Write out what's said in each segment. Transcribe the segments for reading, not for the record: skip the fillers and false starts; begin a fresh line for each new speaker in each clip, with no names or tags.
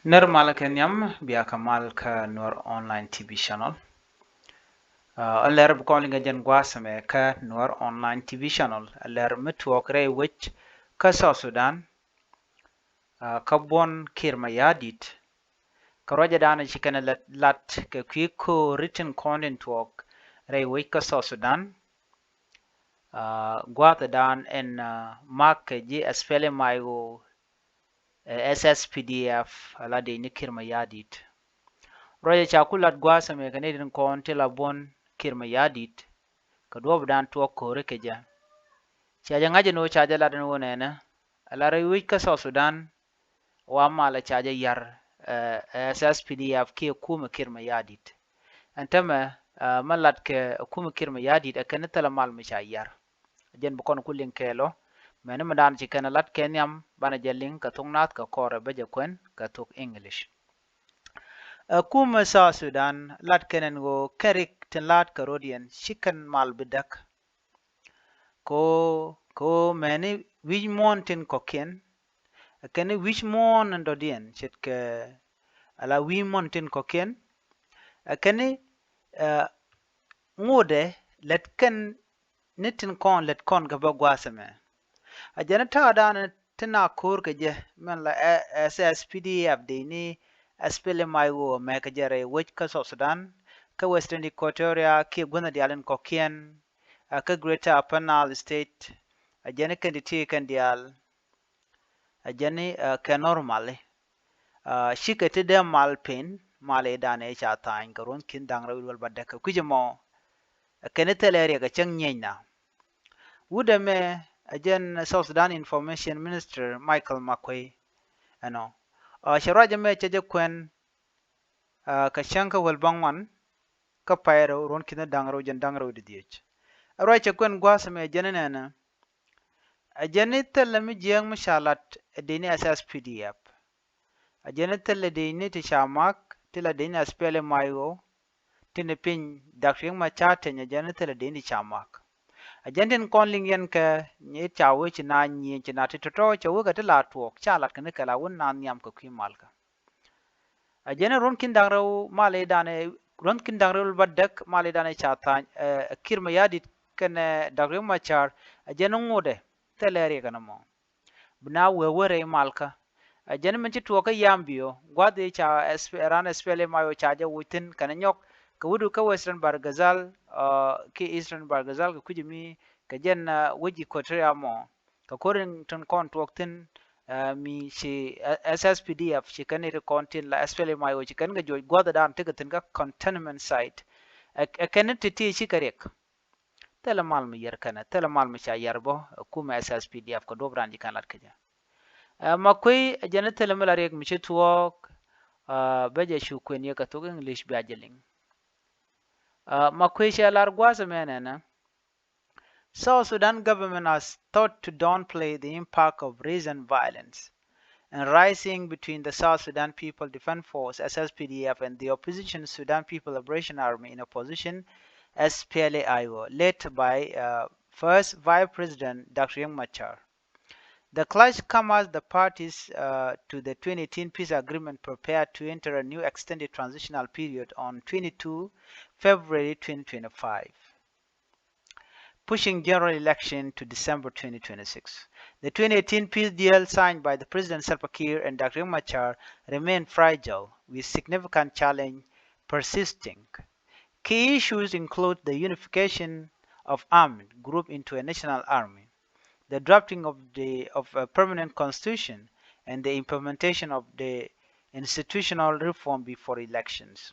Normal Kenyam biaka malka Nuer online TV channel. Aler calling again Guasame ka Nuer online TV channel. Aler mitwok rey wich ka South Sudan ka bon kirma yadit. Ka roja dana chikana lat ka kwiko written content walk rey wich ka South Sudan. Guata dan en mark ji aspele mayo SSPDF alade ni kirma yadit. Roja chakulat Guasame kanedin kon tila bon kirma yadit ka duob dan tuok kore keja chaja ngaje no chaja ladan wonena alara wi ka South Sudan wa mala chaja yar SSPDF ke kuma kirma yadit antama malat ke kuma kirma yadit akana tala mal ma yar jen bukon kullin kelo mena madan chikana lat kenyam bana jalling ka thoknath ka kore beja kwen ka thok English kuma South Sudan lat kenen go kerik tin lat karodian chikan mal bedak ko meni wij montin kokien akene wij mon ndodien chitke ala wi montin kokien akene ngode letken nitin kon letkon gaba gwasame ajana ta dana tina kur keje man la SSPDF de ni aspele maiwo mekajere wich ka South Sudan ka Western Equatoria ki gwana dialen kokien ka Greater Upper Nile State ajani kanditi kandial ajani ka normally shikete de malpin male dane cha tain karon kin dangra wal badaka kujemo kanete area ga changnyena wudame ajan South Sudan Information Minister Michael Makwei ano sharaja me chaje kwen ka shanka wal bangwan ka payro ron kin dangra jan dangra diech arwa cha kwen gwasame janena ajani tellami jiang mishalat dini SSPDF ajani telle dini ti shamak tilla dini aspele mayo tini pin dakring ma chate nya jani telle dini shamak ajantin konling yen ka nye chawe china nye china titoto chawe ka tila tuok chalat kene kala wun na nyam ka kwi malka ajani ron kin dangraw male dane ron kin dangraw badak male dane chata kirma yadit kene dakring ma char ajani ngode teleri kana mo bna wewere malka ajani menchi tuoka yambio gwade cha ran spele mayo chaja wutin kana nyok ka wudu ka Western Bargazal ki Eastern Bargazal ka kujimi ka jen wuji kotria mo ka korin ton kon tuoktin mi shi SSPDF shi kanere kontin la spele mayo shi kan ga joj gwada dan tigatin ka containment site akanen titi shi karek tela mal mi yer kana tela mal mi cha yarbo kuma SSPDF ko dobran ji kan lat kaja makoi jana tela mala rek mi tuok beje shu kwen ye ka to English bi ajeling makoi shi lar gwasa menena South Sudan government has thought to downplay the impact of recent violence and rising between the South Sudan People Defense Force SSPDF and the opposition Sudan People Liberation Army in opposition SPLA-IO, led by first Vice President Dr. Young Machar. The clash comes as the parties to the 2018 peace agreement prepare to enter a new extended transitional period on 22 February 2025. Pushing general election to December 2026. The 2018 peace deal signed by the President Salva Kiir and Dr. Machar remained fragile, with significant challenge persisting. Key issues include the unification of armed groups into a national army, the drafting of a permanent constitution, and the implementation of the institutional reform before elections.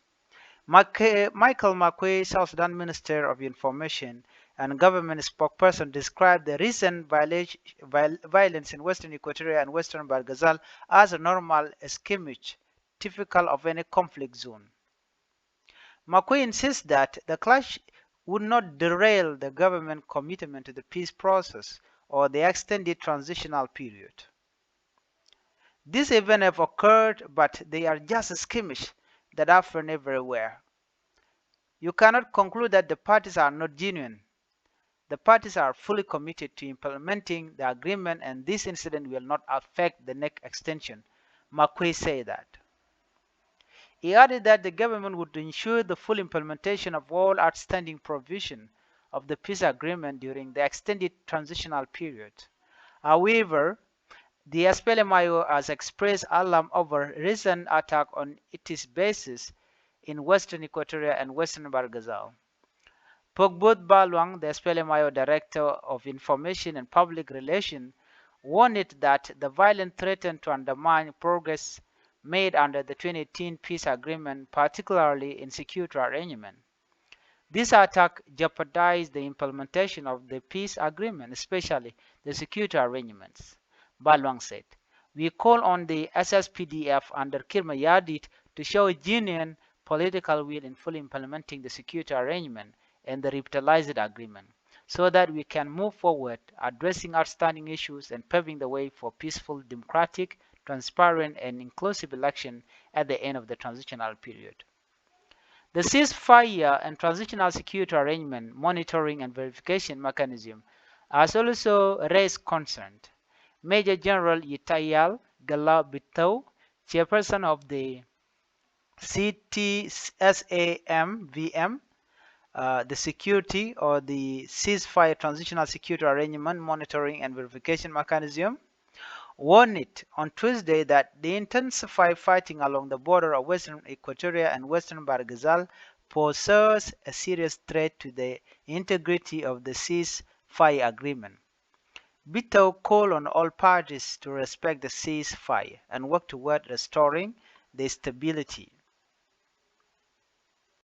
Michael Makwei, South Sudan Minister of Information and Government spokesperson, described the recent violence in Western Equatoria and Western Bargazal as a normal skirmish typical of any conflict zone. Makwei insists that the clash would not derail the government commitment to the peace process or the extended transitional period. These events have occurred, but they are just a skirmish that happen everywhere. You cannot conclude that the parties are not genuine. The parties are fully committed to implementing the agreement, and this incident will not affect the next extension. Makwei said that. He added that the government would ensure the full implementation of all outstanding provisions of the peace agreement during the extended transitional period. However, the SPLMIO has expressed alarm over recent attack on its bases in western Equatoria and western Bargazal. Pogbot Balwang, the SPLMIO Director of Information and Public Relations, warned that the violence threatened to undermine progress made under the 2018 peace agreement, particularly in security arrangement. This attack jeopardized the implementation of the peace agreement, especially the security arrangements. Balwang said, "We call on the SSPDF under Kirmayadit to show genuine political will in fully implementing the security arrangement and the revitalized agreement, so that we can move forward addressing outstanding issues and paving the way for peaceful, democratic, transparent, and inclusive election at the end of the transitional period." The ceasefire and transitional security arrangement monitoring and verification mechanism has also raised concern. Major General Yitayal Galabito, chairperson of the CTSAMVM, the security or the ceasefire transitional security arrangement monitoring and verification mechanism, warned on Tuesday that the intensified fighting along the border of western Equatoria and western Bargazal poses a serious threat to the integrity of the ceasefire agreement. Bito called on all parties to respect the ceasefire and work toward restoring the stability.